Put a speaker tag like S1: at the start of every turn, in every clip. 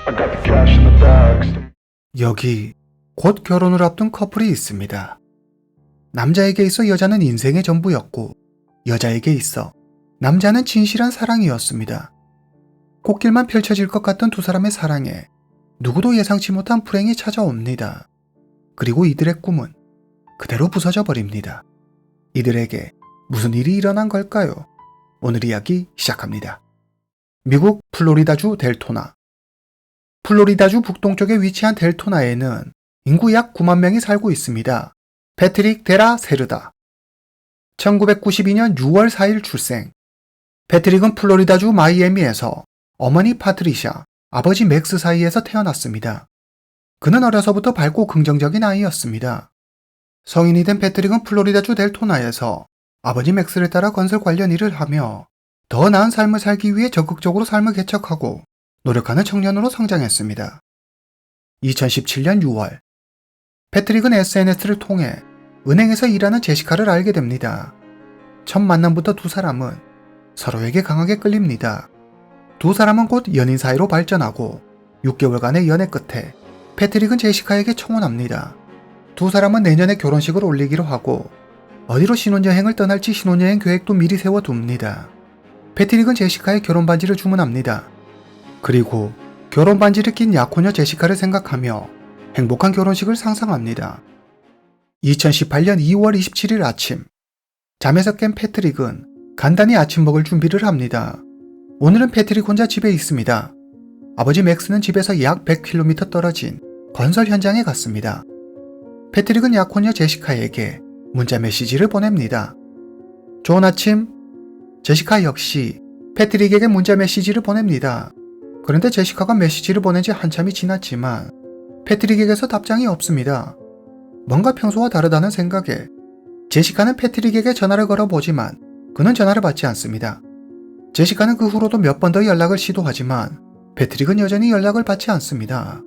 S1: I got the cash in the bags.
S2: 여기 곧 결혼을 앞둔 커플이 있습니다. 남자에게 있어 여자는 인생의 전부였고 여자에게 있어 남자는 진실한 사랑이었습니다. 꽃길만 펼쳐질 것 같던 두 사람의 사랑에 누구도 예상치 못한 불행이 찾아옵니다. 그리고 이들의 꿈은 그대로 부서져 버립니다. 이들에게 무슨 일이 일어난 걸까요? 오늘 이야기 시작합니다. 미국 플로리다주 델토나. 플로리다주 북동쪽에 위치한 델토나에는 인구 약 9만 명이 살고 있습니다. 패트릭 데라 세르다. 1992년 6월 4일 출생. 패트릭은 플로리다주 마이애미에서 어머니 파트리샤, 아버지 맥스 사이에서 태어났습니다. 그는 어려서부터 밝고 긍정적인 아이였습니다. 성인이 된 패트릭은 플로리다주 델토나에서 아버지 맥스를 따라 건설 관련 일을 하며 더 나은 삶을 살기 위해 적극적으로 삶을 개척하고 노력하는 청년으로 성장했습니다. 2017년 6월, 패트릭은 SNS를 통해 은행에서 일하는 제시카를 알게 됩니다. 첫 만남부터 두 사람은 서로에게 강하게 끌립니다. 두 사람은 곧 연인 사이로 발전하고 6개월간의 연애 끝에 패트릭은 제시카에게 청혼합니다. 두 사람은 내년에 결혼식을 올리기로 하고 어디로 신혼여행을 떠날지 신혼여행 계획도 미리 세워둡니다. 패트릭은 제시카의 결혼 반지를 주문합니다. 그리고 결혼 반지를 낀 약혼녀 제시카를 생각하며 행복한 결혼식을 상상합니다. 2018년 2월 27일 아침, 잠에서 깬 패트릭은 간단히 아침 먹을 준비를 합니다. 오늘은 패트릭 혼자 집에 있습니다. 아버지 맥스는 집에서 약 100km 떨어진 건설 현장에 갔습니다. 패트릭은 약혼녀 제시카에게 문자 메시지를 보냅니다. 좋은 아침. 제시카 역시 패트릭에게 문자 메시지를 보냅니다. 그런데 제시카가 메시지를 보낸 지 한참이 지났지만 패트릭에게서 답장이 없습니다. 뭔가 평소와 다르다는 생각에 제시카는 패트릭에게 전화를 걸어보지만 그는 전화를 받지 않습니다. 제시카는 그 후로도 몇 번 더 연락을 시도하지만 패트릭은 여전히 연락을 받지 않습니다.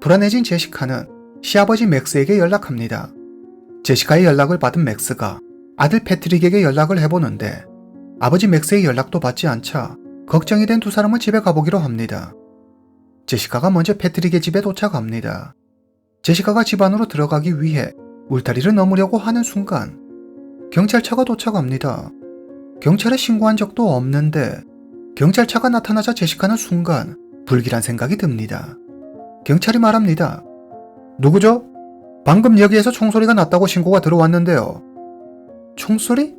S2: 불안해진 제시카는 시아버지 맥스에게 연락합니다. 제시카의 연락을 받은 맥스가 아들 패트릭에게 연락을 해보는데 아버지 맥스의 연락도 받지 않자 걱정이 된 두 사람은 집에 가보기로 합니다. 제시카가 먼저 패트릭의 집에 도착합니다. 제시카가 집 안으로 들어가기 위해 울타리를 넘으려고 하는 순간 경찰차가 도착합니다. 경찰에 신고한 적도 없는데 경찰차가 나타나자 제시카는 순간 불길한 생각이 듭니다. 경찰이 말합니다. 누구죠? 방금 여기에서 총소리가 났다고 신고가 들어왔는데요. 총소리?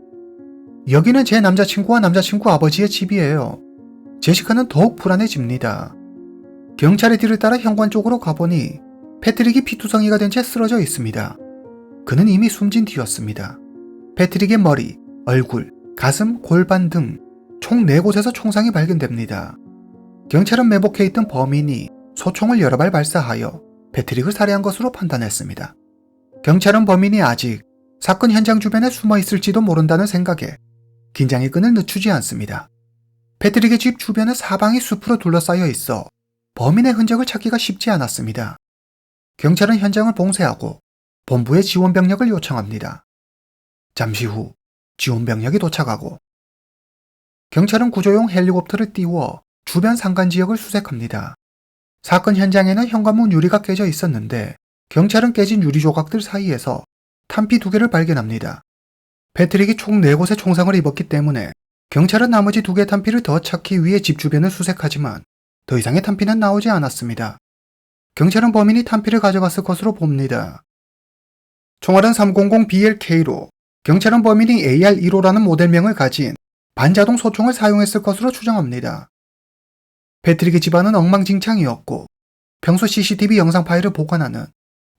S2: 여기는 제 남자친구와 남자친구 아버지의 집이에요. 제시카는 더욱 불안해집니다. 경찰의 뒤를 따라 현관 쪽으로 가보니 패트릭이 피투성이가 된 채 쓰러져 있습니다. 그는 이미 숨진 뒤였습니다. 패트릭의 머리, 얼굴, 가슴, 골반 등 총 4곳에서 총상이 발견됩니다. 경찰은 매복해 있던 범인이 소총을 여러 발 발사하여 패트릭을 살해한 것으로 판단했습니다. 경찰은 범인이 아직 사건 현장 주변에 숨어 있을지도 모른다는 생각에 긴장의 끈을 늦추지 않습니다. 패트릭의 집 주변은 사방이 숲으로 둘러싸여 있어 범인의 흔적을 찾기가 쉽지 않았습니다. 경찰은 현장을 봉쇄하고 본부에 지원병력을 요청합니다. 잠시 후 지원병력이 도착하고 경찰은 구조용 헬리콥터를 띄워 주변 산간 지역을 수색합니다. 사건 현장에는 현관문 유리가 깨져 있었는데 경찰은 깨진 유리 조각들 사이에서 탄피 2개를 발견합니다. 패트릭이 총 4곳의 총상을 입었기 때문에 경찰은 나머지 2개의 탄피를 더 찾기 위해 집 주변을 수색하지만 더 이상의 탄피는 나오지 않았습니다. 경찰은 범인이 탄피를 가져갔을 것으로 봅니다. 총알은 300BLK로 경찰은 범인이 AR-15라는 모델명을 가진 반자동 소총을 사용했을 것으로 추정합니다. 패트릭의 집안은 엉망진창이었고 평소 CCTV 영상 파일을 보관하는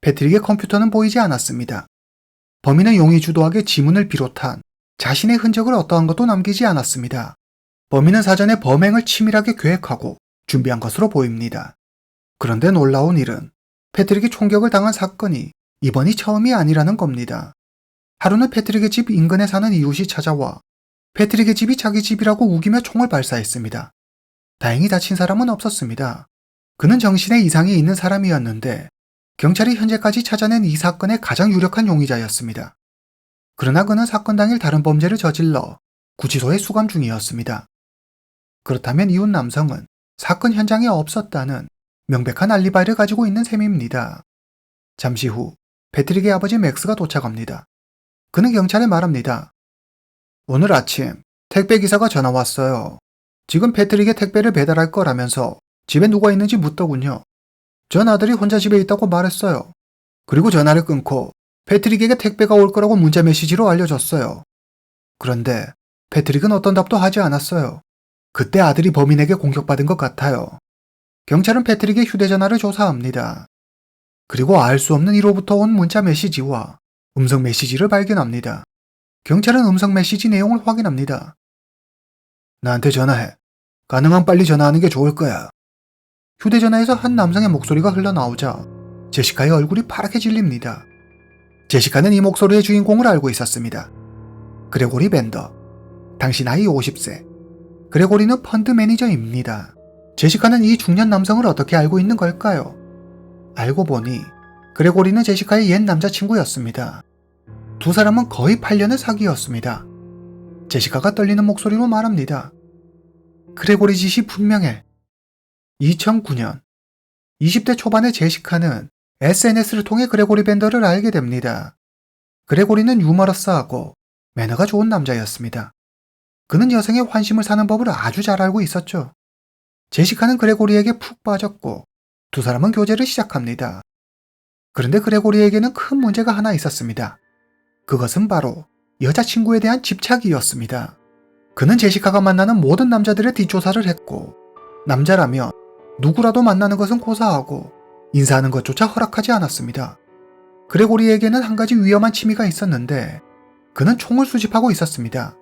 S2: 패트릭의 컴퓨터는 보이지 않았습니다. 범인은 용의주도하게 지문을 비롯한 자신의 흔적을 어떠한 것도 남기지 않았습니다. 범인은 사전에 범행을 치밀하게 계획하고 준비한 것으로 보입니다. 그런데 놀라운 일은 패트릭이 총격을 당한 사건이 이번이 처음이 아니라는 겁니다. 하루는 패트릭의 집 인근에 사는 이웃이 찾아와 패트릭의 집이 자기 집이라고 우기며 총을 발사했습니다. 다행히 다친 사람은 없었습니다. 그는 정신에 이상이 있는 사람이었는데 경찰이 현재까지 찾아낸 이 사건의 가장 유력한 용의자였습니다. 그러나 그는 사건 당일 다른 범죄를 저질러 구치소에 수감 중이었습니다. 그렇다면 이웃 남성은 사건 현장에 없었다는 명백한 알리바이를 가지고 있는 셈입니다. 잠시 후 패트릭의 아버지 맥스가 도착합니다. 그는 경찰에 말합니다. 오늘 아침 택배 기사가 전화 왔어요. 지금 패트릭의 택배를 배달할 거라면서 집에 누가 있는지 묻더군요. 전 아들이 혼자 집에 있다고 말했어요. 그리고 전화를 끊고 패트릭에게 택배가 올 거라고 문자 메시지로 알려줬어요. 그런데 패트릭은 어떤 답도 하지 않았어요. 그때 아들이 범인에게 공격받은 것 같아요. 경찰은 패트릭의 휴대전화를 조사합니다. 그리고 알 수 없는 이로부터 온 문자 메시지와 음성 메시지를 발견합니다. 경찰은 음성 메시지 내용을 확인합니다. 나한테 전화해. 가능한 빨리 전화하는 게 좋을 거야. 휴대전화에서 한 남성의 목소리가 흘러나오자 제시카의 얼굴이 파랗게 질립니다. 제시카는 이 목소리의 주인공을 알고 있었습니다. 그레고리 벤더. 당시 나이 50세. 그레고리는 펀드 매니저입니다. 제시카는 이 중년 남성을 어떻게 알고 있는 걸까요? 알고 보니 그레고리는 제시카의 옛 남자친구였습니다. 두 사람은 거의 8년의 사귀었습니다. 제시카가 떨리는 목소리로 말합니다. 그레고리 짓이 분명해. 2009년 20대 초반의 제시카는 SNS를 통해 그레고리 벤더를 알게 됩니다. 그레고리는 유머러스하고 매너가 좋은 남자였습니다. 그는 여성의 환심을 사는 법을 아주 잘 알고 있었죠. 제시카는 그레고리에게 푹 빠졌고 두 사람은 교제를 시작합니다. 그런데 그레고리에게는 큰 문제가 하나 있었습니다. 그것은 바로 여자친구에 대한 집착이었습니다. 그는 제시카가 만나는 모든 남자들의 뒷조사를 했고 남자라면 누구라도 만나는 것은 고사하고 인사하는 것조차 허락하지 않았습니다. 그레고리에게는 한 가지 위험한 취미가 있었는데 그는 총을 수집하고 있었습니다.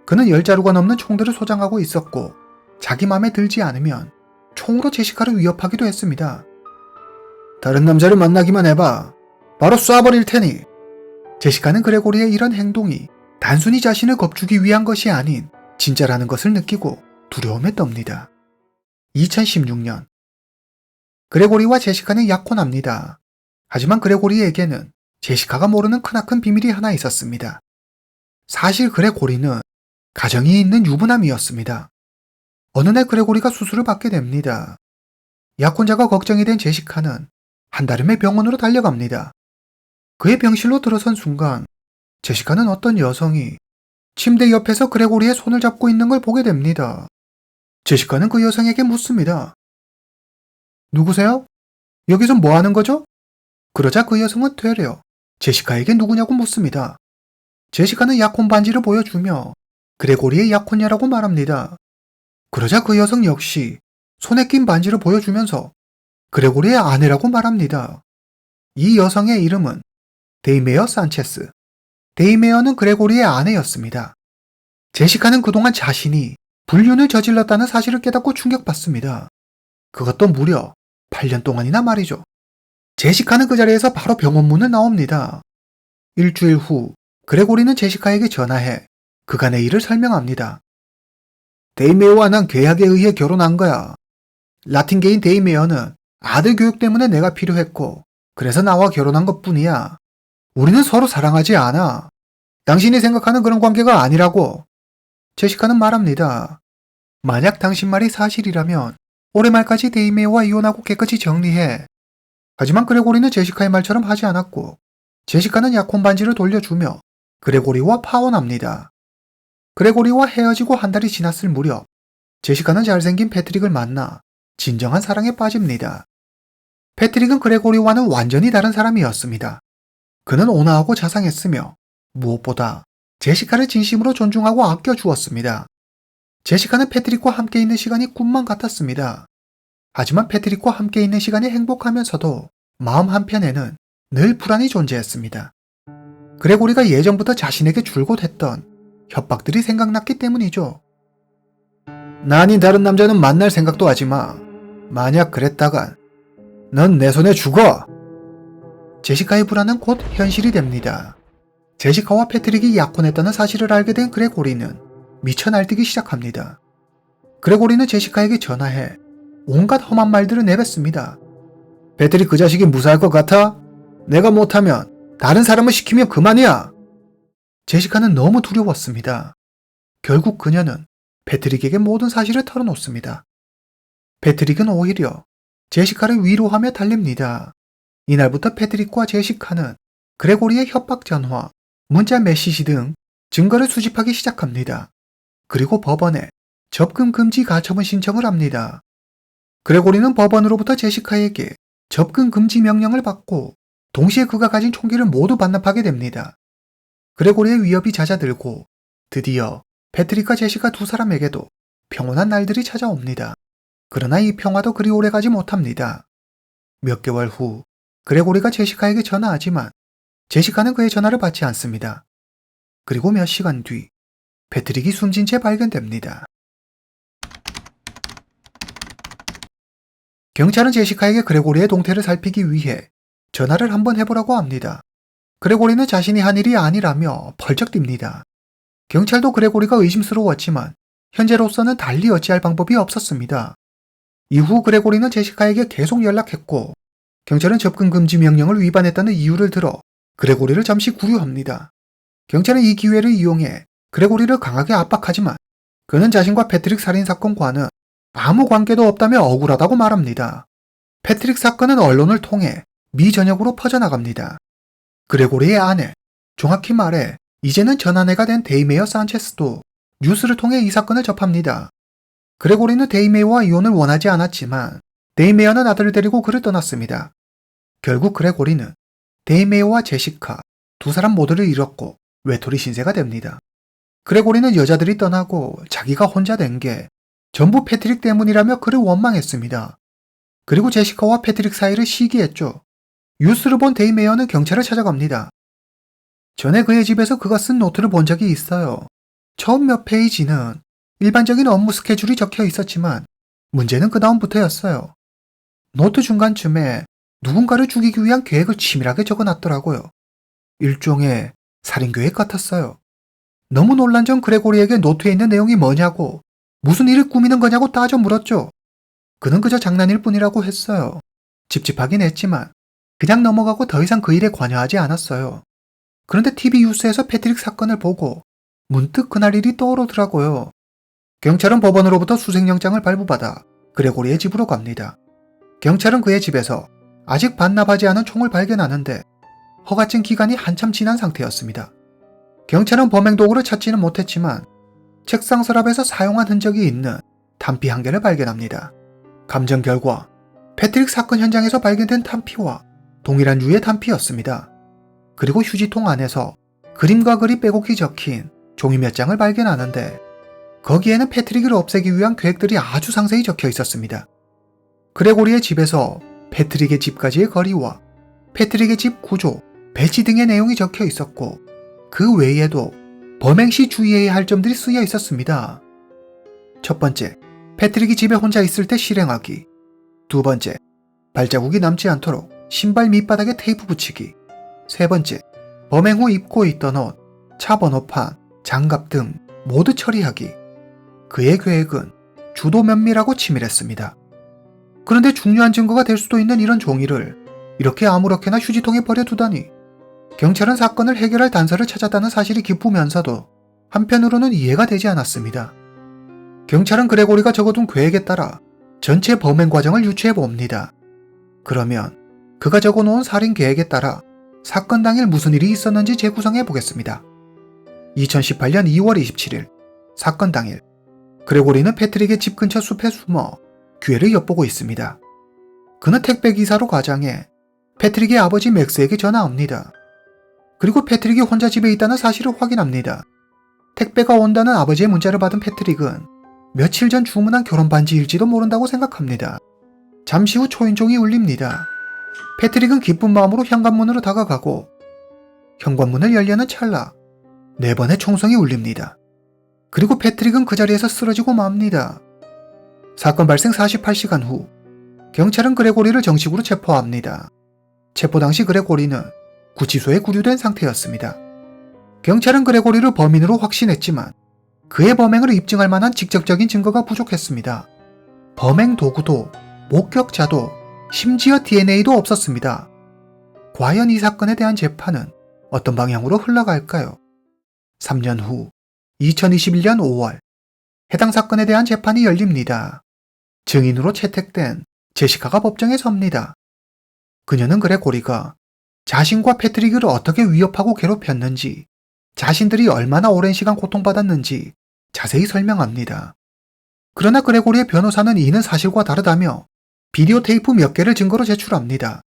S2: 그는 10자루가 넘는 총들을 소장하고 있었고 자기 맘에 들지 않으면 총으로 제시카를 위협하기도 했습니다. 다른 남자를 만나기만 해봐. 바로 쏴버릴 테니. 제시카는 그레고리의 이런 행동이 단순히 자신을 겁주기 위한 것이 아닌 진짜라는 것을 느끼고 두려움에 떱니다. 2016년 그레고리와 제시카는 약혼합니다. 하지만 그레고리에게는 제시카가 모르는 크나큰 비밀이 하나 있었습니다. 사실 그레고리는 가정이 있는 유부남이었습니다. 어느 날 그레고리가 수술을 받게 됩니다. 약혼자가 걱정이 된 제시카는 한달음에 병원으로 달려갑니다. 그의 병실로 들어선 순간 제시카는 어떤 여성이 침대 옆에서 그레고리의 손을 잡고 있는 걸 보게 됩니다. 제시카는 그 여성에게 묻습니다. 누구세요? 여기서 뭐 하는 거죠? 그러자 그 여성은 되려 제시카에게 누구냐고 묻습니다. 제시카는 약혼 반지를 보여주며 그레고리의 약혼녀라고 말합니다. 그러자 그 여성 역시 손에 낀 반지를 보여주면서 그레고리의 아내라고 말합니다. 이 여성의 이름은 데이메어 산체스. 데이메어는 그레고리의 아내였습니다. 제시카는 그동안 자신이 불륜을 저질렀다는 사실을 깨닫고 충격받습니다. 그것도 무려 8년 동안이나 말이죠. 제시카는 그 자리에서 바로 병원 문을 나옵니다. 일주일 후 그레고리는 제시카에게 전화해 그간의 일을 설명합니다. 데이메어와 난 계약에 의해 결혼한 거야. 라틴계인 데이메어는 아들 교육 때문에 내가 필요했고 그래서 나와 결혼한 것뿐이야. 우리는 서로 사랑하지 않아. 당신이 생각하는 그런 관계가 아니라고. 제시카는 말합니다. 만약 당신 말이 사실이라면 올해 말까지 데이메어와 이혼하고 깨끗이 정리해. 하지만 그레고리는 제시카의 말처럼 하지 않았고 제시카는 약혼 반지를 돌려주며 그레고리와 파혼합니다. 그레고리와 헤어지고 한 달이 지났을 무렵 제시카는 잘생긴 패트릭을 만나 진정한 사랑에 빠집니다. 패트릭은 그레고리와는 완전히 다른 사람이었습니다. 그는 온화하고 자상했으며 무엇보다 제시카를 진심으로 존중하고 아껴주었습니다. 제시카는 패트릭과 함께 있는 시간이 꿈만 같았습니다. 하지만 패트릭과 함께 있는 시간이 행복하면서도 마음 한편에는 늘 불안이 존재했습니다. 그레고리가 예전부터 자신에게 줄곧 했던 협박들이 생각났기 때문이죠. 나 아닌 다른 남자는 만날 생각도 하지 마. 만약 그랬다간 넌 내 손에 죽어. 제시카의 불안은 곧 현실이 됩니다. 제시카와 패트릭이 약혼했다는 사실을 알게 된 그레고리는 미쳐 날뛰기 시작합니다. 그레고리는 제시카에게 전화해 온갖 험한 말들을 내뱉습니다. 패트릭 그 자식이 무사할 것 같아? 내가 못하면 다른 사람을 시키면 그만이야. 제시카는 너무 두려웠습니다. 결국 그녀는 패트릭에게 모든 사실을 털어놓습니다. 패트릭은 오히려 제시카를 위로하며 달랩니다. 이날부터 패트릭과 제시카는 그레고리의 협박 전화, 문자 메시지 등 증거를 수집하기 시작합니다. 그리고 법원에 접근 금지 가처분 신청을 합니다. 그레고리는 법원으로부터 제시카에게 접근 금지 명령을 받고 동시에 그가 가진 총기를 모두 반납하게 됩니다. 그레고리의 위협이 잦아들고 드디어 패트릭과 제시카 두 사람에게도 평온한 날들이 찾아옵니다. 그러나 이 평화도 그리 오래 가지 못합니다. 몇 개월 후 그레고리가 제시카에게 전화하지만 제시카는 그의 전화를 받지 않습니다. 그리고 몇 시간 뒤 패트릭이 숨진 채 발견됩니다. 경찰은 제시카에게 그레고리의 동태를 살피기 위해 전화를 한번 해보라고 합니다. 그레고리는 자신이 한 일이 아니라며 펄쩍 뜁니다. 경찰도 그레고리가 의심스러웠지만 현재로서는 달리 어찌할 방법이 없었습니다. 이후 그레고리는 제시카에게 계속 연락했고 경찰은 접근 금지 명령을 위반했다는 이유를 들어 그레고리를 잠시 구류합니다. 경찰은 이 기회를 이용해 그레고리를 강하게 압박하지만 그는 자신과 패트릭 살인사건과는 아무 관계도 없다며 억울하다고 말합니다. 패트릭 사건은 언론을 통해 미 전역으로 퍼져나갑니다. 그레고리의 아내, 정확히 말해 이제는 전아내가 된 데이메어 산체스도 뉴스를 통해 이 사건을 접합니다. 그레고리는 데이메어와 이혼을 원하지 않았지만 데이메어는 아들을 데리고 그를 떠났습니다. 결국 그레고리는 데이메어와 제시카 두 사람 모두를 잃었고 외톨이 신세가 됩니다. 그레고리는 여자들이 떠나고 자기가 혼자 된 게 전부 패트릭 때문이라며 그를 원망했습니다. 그리고 제시카와 패트릭 사이를 시기했죠. 뉴스를 본 데이메어는 경찰을 찾아갑니다. 전에 그의 집에서 그가 쓴 노트를 본 적이 있어요. 처음 몇 페이지는 일반적인 업무 스케줄이 적혀 있었지만 문제는 그 다음부터였어요. 노트 중간쯤에 누군가를 죽이기 위한 계획을 치밀하게 적어놨더라고요. 일종의 살인계획 같았어요. 너무 놀란 전 그레고리에게 노트에 있는 내용이 뭐냐고, 무슨 일을 꾸미는 거냐고 따져 물었죠. 그는 그저 장난일 뿐이라고 했어요. 찝찝하긴 했지만 그냥 넘어가고 더 이상 그 일에 관여하지 않았어요. 그런데 TV 뉴스에서 패트릭 사건을 보고 문득 그날 일이 떠오르더라고요. 경찰은 법원으로부터 수색영장을 발부받아 그레고리의 집으로 갑니다. 경찰은 그의 집에서 아직 반납하지 않은 총을 발견하는데 허가증 기간이 한참 지난 상태였습니다. 경찰은 범행 도구를 찾지는 못했지만 책상 서랍에서 사용한 흔적이 있는 탄피 한 개를 발견합니다. 감정 결과 패트릭 사건 현장에서 발견된 탄피와 동일한 유의 탄피였습니다. 그리고 휴지통 안에서 그림과 글이 빼곡히 적힌 종이 몇 장을 발견하는데 거기에는 패트릭을 없애기 위한 계획들이 아주 상세히 적혀 있었습니다. 그레고리의 집에서 패트릭의 집까지의 거리와 패트릭의 집 구조, 배치 등의 내용이 적혀 있었고 그 외에도 범행 시 주의해야 할 점들이 쓰여 있었습니다. 첫 번째, 패트릭이 집에 혼자 있을 때 실행하기. 두 번째, 발자국이 남지 않도록 신발 밑바닥에 테이프 붙이기. 세 번째, 범행 후 입고 있던 옷, 차 번호판, 장갑 등 모두 처리하기. 그의 계획은 주도 면밀하고 치밀했습니다. 그런데 중요한 증거가 될 수도 있는 이런 종이를 이렇게 아무렇게나 휴지통에 버려두다니. 경찰은 사건을 해결할 단서를 찾았다는 사실이 기쁘면서도 한편으로는 이해가 되지 않았습니다. 경찰은 그레고리가 적어둔 계획에 따라 전체 범행 과정을 유추해 봅니다. 그러면 그가 적어놓은 살인 계획에 따라 사건 당일 무슨 일이 있었는지 재구성해 보겠습니다. 2018년 2월 27일 사건 당일 그레고리는 패트릭의 집 근처 숲에 숨어 기회를 엿보고 있습니다. 그는 택배기사로 가장해 패트릭의 아버지 맥스에게 전화합니다. 그리고 패트릭이 혼자 집에 있다는 사실을 확인합니다. 택배가 온다는 아버지의 문자를 받은 패트릭은 며칠 전 주문한 결혼 반지일지도 모른다고 생각합니다. 잠시 후 초인종이 울립니다. 패트릭은 기쁜 마음으로 현관문으로 다가가고 현관문을 열려는 찰나 4번의 총성이 울립니다. 그리고 패트릭은 그 자리에서 쓰러지고 맙니다. 사건 발생 48시간 후 경찰은 그레고리를 정식으로 체포합니다. 체포 당시 그레고리는 구치소에 구류된 상태였습니다. 경찰은 그레고리를 범인으로 확신했지만 그의 범행을 입증할 만한 직접적인 증거가 부족했습니다. 범행 도구도 목격자도 심지어 DNA도 없었습니다. 과연 이 사건에 대한 재판은 어떤 방향으로 흘러갈까요? 3년 후 2021년 5월 해당 사건에 대한 재판이 열립니다. 증인으로 채택된 제시카가 법정에 섭니다. 그녀는 그레고리가 자신과 패트릭을 어떻게 위협하고 괴롭혔는지, 자신들이 얼마나 오랜 시간 고통받았는지 자세히 설명합니다. 그러나 그레고리의 변호사는 이는 사실과 다르다며 비디오 테이프 몇 개를 증거로 제출합니다.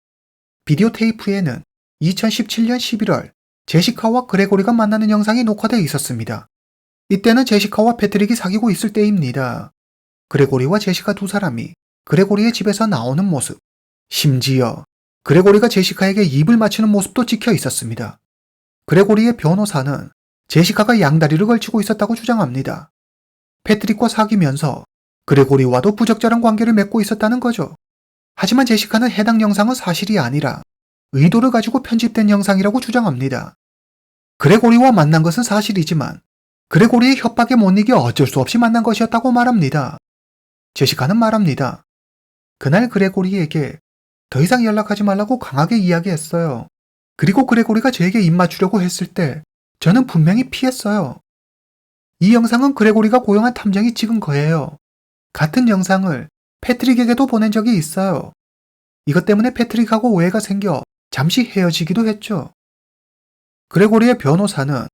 S2: 비디오 테이프에는 2017년 11월 제시카와 그레고리가 만나는 영상이 녹화되어 있었습니다. 이때는 제시카와 패트릭이 사귀고 있을 때입니다. 그레고리와 제시카 두 사람이 그레고리의 집에서 나오는 모습, 심지어 그레고리가 제시카에게 입을 맞추는 모습도 찍혀 있었습니다. 그레고리의 변호사는 제시카가 양다리를 걸치고 있었다고 주장합니다. 패트릭과 사귀면서 그레고리와도 부적절한 관계를 맺고 있었다는 거죠. 하지만 제시카는 해당 영상은 사실이 아니라 의도를 가지고 편집된 영상이라고 주장합니다. 그레고리와 만난 것은 사실이지만 그레고리의 협박에 못 이겨 어쩔 수 없이 만난 것이었다고 말합니다. 제시카는 말합니다. 그날 그레고리에게 더 이상 연락하지 말라고 강하게 이야기했어요. 그리고 그레고리가 저에게 입 맞추려고 했을 때 저는 분명히 피했어요. 이 영상은 그레고리가 고용한 탐정이 찍은 거예요. 같은 영상을 패트릭에게도 보낸 적이 있어요. 이것 때문에 패트릭하고 오해가 생겨 잠시 헤어지기도 했죠. 그레고리의 변호사는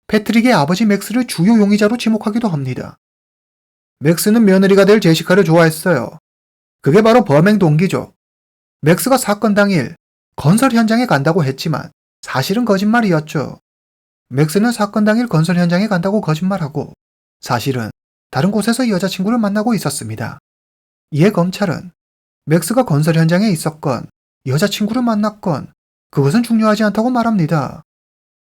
S2: 패트릭의 아버지 맥스를 주요 용의자로 지목하기도 합니다. 맥스는 며느리가 될 제시카를 좋아했어요. 그게 바로 범행 동기죠. 맥스가 사건 당일 건설 현장에 간다고 했지만 사실은 거짓말이었죠. 맥스는 사건 당일 건설 현장에 간다고 거짓말하고 사실은 다른 곳에서 여자친구를 만나고 있었습니다. 이에 검찰은 맥스가 건설 현장에 있었건 여자친구를 만났건 그것은 중요하지 않다고 말합니다.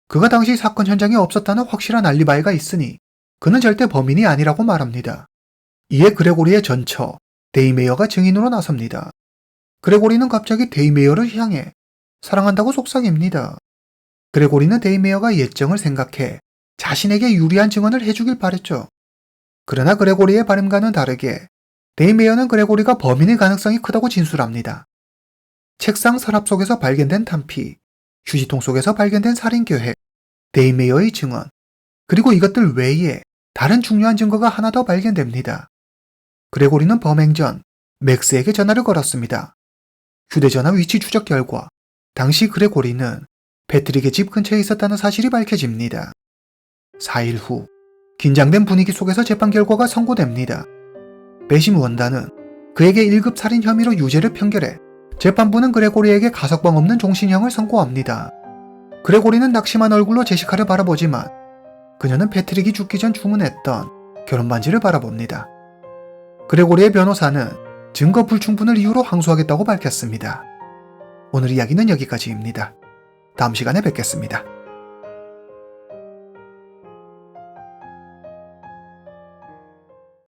S2: 그가 당시 사건 현장에 없었다는 확실한 알리바이가 있으니 그는 절대 범인이 아니라고 말합니다. 이에 그레고리의 전처 데이메이어가 증인으로 나섭니다. 그레고리는 갑자기 데이메이어를 향해 사랑한다고 속삭입니다. 그레고리는 데이메이어가 예정을 생각해 자신에게 유리한 증언을 해주길 바랬죠. 그러나 그레고리의 바람과는 다르게 데이메이어는 그레고리가 범인일 가능성이 크다고 진술합니다. 책상 서랍 속에서 발견된 탄피, 휴지통 속에서 발견된 살인 계획, 데이메이어의 증언, 그리고 이것들 외에 다른 중요한 증거가 하나 더 발견됩니다. 그레고리는 범행 전 맥스에게 전화를 걸었습니다. 휴대전화 위치 추적 결과 당시 그레고리는 패트릭의 집 근처에 있었다는 사실이 밝혀집니다. 4일 후 긴장된 분위기 속에서 재판 결과가 선고됩니다. 배심 원단은 그에게 1급 살인 혐의로 유죄를 판결해 재판부는 그레고리에게 가석방 없는 종신형을 선고합니다. 그레고리는 낙심한 얼굴로 제시카를 바라보지만 그녀는 패트릭이 죽기 전 주문했던 결혼 반지를 바라봅니다. 그레고리의 변호사는 증거 불충분을 이유로 항소하겠다고 밝혔습니다. 오늘 이야기는 여기까지입니다. 다음 시간에 뵙겠습니다.